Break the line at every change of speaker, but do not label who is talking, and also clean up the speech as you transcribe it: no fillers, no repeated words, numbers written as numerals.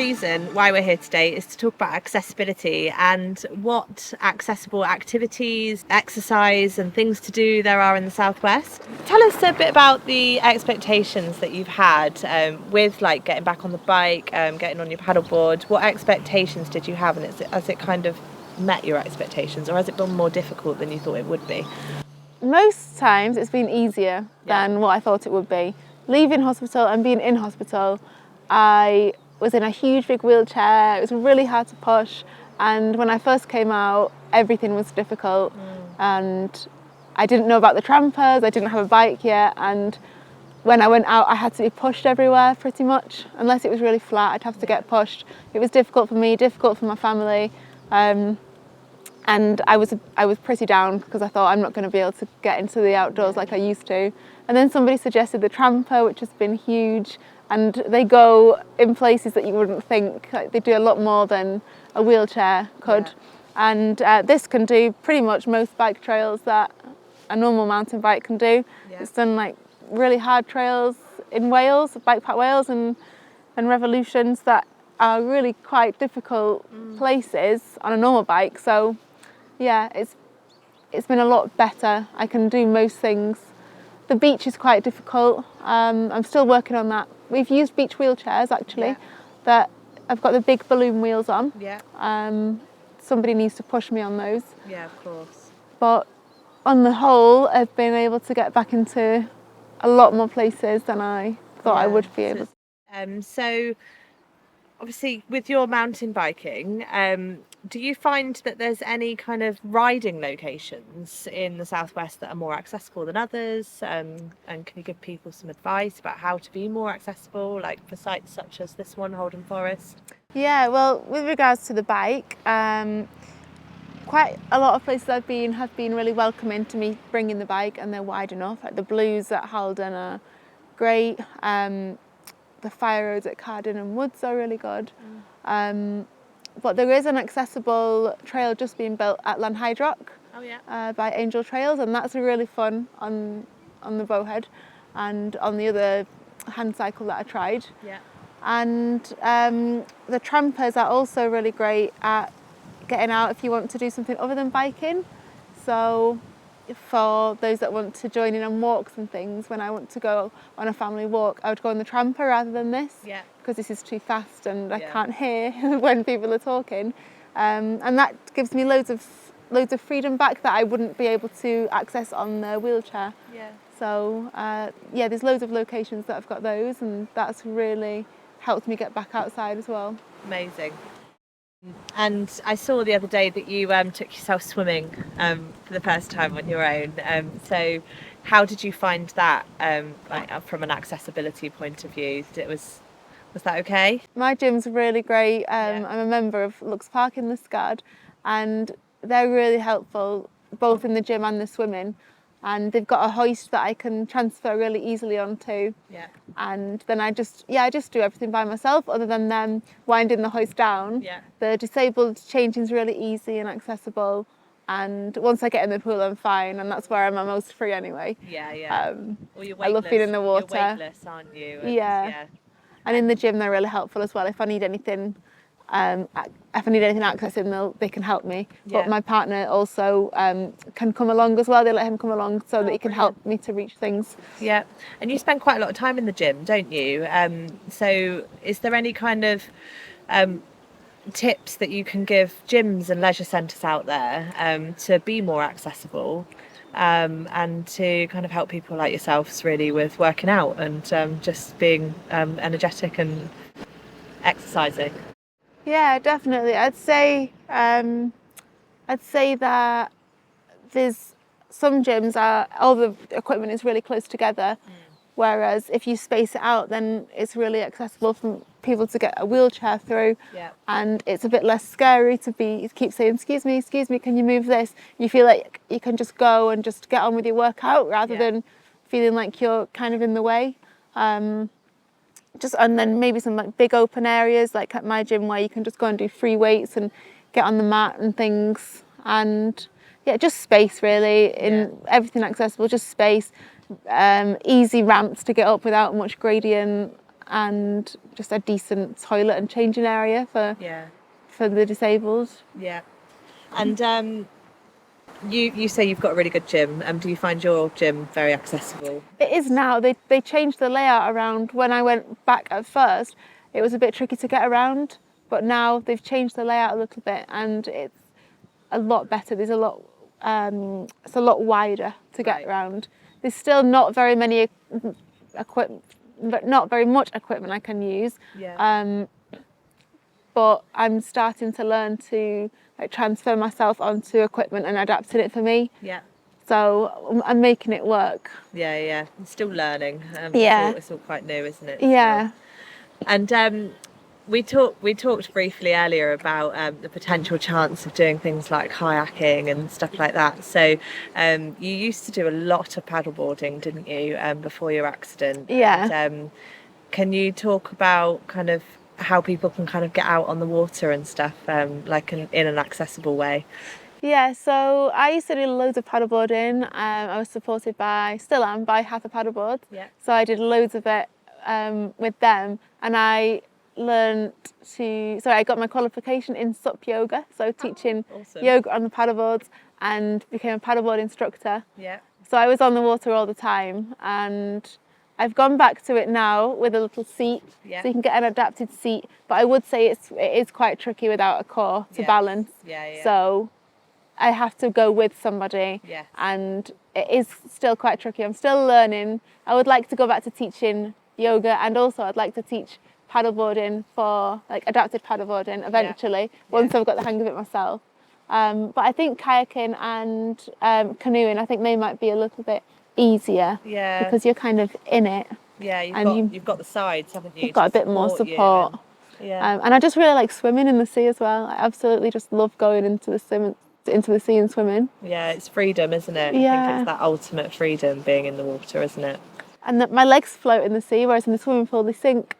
reason why we're here today is to talk about accessibility and what accessible activities, exercise and things to do there are in the Southwest. Tell us a bit about the expectations that you've had with like getting back on the bike, getting on your paddleboard. What expectations did you have, and has it kind of met your expectations, or has it been more difficult than you thought it would be?
Most times it's been easier than what I thought it would be. Leaving hospital and being in hospital, I was in a huge big wheelchair. It was really hard to push, and when I first came out everything was difficult and I didn't know about the trampers, I didn't have a bike yet, and when I went out I had to be pushed everywhere pretty much. Unless it was really flat I'd have to get pushed. It was difficult for me, difficult for my family. And I was pretty down because I thought I'm not going to be able to get into the outdoors like I used to. And then somebody suggested the tramper, which has been huge, and they go in places that you wouldn't think. Like, they do a lot more than a wheelchair could. And this can do pretty much most bike trails that a normal mountain bike can do. It's done like really hard trails in Wales, Bike Park Wales and Revolutions that are really quite difficult places on a normal bike. So yeah, it's been a lot better. I can do most things. The beach is quite difficult. I'm still working on that. We've used beach wheelchairs actually, that I've got the big balloon wheels on. Somebody needs to push me on those.
Yeah, of course.
But on the whole, I've been able to get back into a lot more places than I thought I would be able to.
So obviously with your mountain biking, do you find that there's any kind of riding locations in the Southwest that are more accessible than others? And can you give people some advice about how to be more accessible, like for sites such as this one, Holden Forest?
Yeah, well, with regards to the bike, quite a lot of places I've been have been really welcoming to me bringing the bike, and they're wide enough. Like the Blues at Halden are great. The Fire Roads at Carden and Woods are really good. But there is an accessible trail just being built at Lanhydrock by Angel Trails, and that's really fun on the Bowhead and on the other hand cycle that I tried. And the trampers are also really great at getting out if you want to do something other than biking. So for those that want to join in on walks and things, when I want to go on a family walk, I would go on the tramper rather than this, because this is too fast and I can't hear when people are talking. And that gives me loads of freedom back that I wouldn't be able to access on the wheelchair. So there's loads of locations that have got those, and that's really helped me get back outside as well.
Amazing. And I saw the other day that you took yourself swimming for the first time on your own. So how did you find that from an accessibility point of view? Was that okay?
My gym's really great. I'm a member of Lux Park in Liscard, and they're really helpful both in the gym and the swimming. And they've got a hoist that I can transfer really easily onto. And then I just do everything by myself other than them winding the hoist down. The disabled changing is really easy and accessible. And once I get in the pool, I'm fine, and that's where I'm most free anyway.
Well,
I love being in the water.
You're weightless, aren't you?
And in the gym, they're really helpful as well. If I need anything, accessing, they can help me. But my partner also can come along as well. They let him come along so that he can help me to reach things.
And you spend quite a lot of time in the gym, don't you? So is there any kind of tips that you can give gyms and leisure centres out there to be more accessible and to kind of help people like yourselves really with working out and just being energetic and exercising?
Yeah, definitely. I'd say that there's some gyms all the equipment is really close together, whereas if you space it out, then it's really accessible for people to get a wheelchair through, and it's a bit less scary to keep saying, excuse me, can you move this? You feel like you can just go and just get on with your workout rather than feeling like you're kind of in the way. And then maybe some like big open areas like at my gym where you can just go and do free weights and get on the mat and things, and just space really, in everything accessible, just space, easy ramps to get up without much gradient, and just a decent toilet and changing area for
Yeah.
the disabled.
Yeah. And you say you've got a really good gym. Do you find your gym very accessible?
It is now. They changed the layout around. When I went back at first, it was a bit tricky to get around, but now they've changed the layout a little bit and it's a lot better. There's a lot, it's a lot wider to get
Right.
around. There's still not very many equipment, but not very much equipment I can use.
Yeah.
But I'm starting to learn to like transfer myself onto equipment and adapting it for me.
Yeah.
So I'm making it work.
Yeah. Yeah. I'm still learning.
Yeah.
It's all quite new, isn't it?
Yeah.
Still? And we talked briefly earlier about the potential chance of doing things like kayaking and stuff like that. So you used to do a lot of paddleboarding, didn't you, before your accident?
Yeah.
And, can you talk about kind of how people can kind of get out on the water and stuff, like in an accessible way?
Yeah, so I used to do loads of paddleboarding. I was supported still am, by Hatha Paddleboard.
Yeah.
So I did loads of it with them, and I I got my qualification in SUP yoga, so teaching
Awesome.
yoga on the paddleboards, and became a paddleboard instructor.
Yeah.
So I was on the water all the time, and I've gone back to it now with a little seat,
Yeah.
so you can get an adapted seat. But I would say it is quite tricky without a core to
Yes.
balance.
Yeah. Yeah.
So I have to go with somebody,
Yes.
and it is still quite tricky. I'm still learning. I would like to go back to teaching yoga, and also I'd like to teach paddleboarding for like adapted paddleboarding eventually, once I've got the hang of it myself. But I think kayaking and canoeing, I think they might be a little bit easier,
Yeah.
because you're kind of in it.
Yeah.
and
You've got the sides, haven't you?
You've got
to
a bit more
you
support.
Yeah.
And I just really like swimming in the sea as well. I absolutely just love going into the sea and swimming.
Yeah, it's freedom, isn't it? I
Yeah.
think it's that ultimate freedom being in the water, isn't it?
And that my legs float in the sea, whereas in the swimming pool they sink.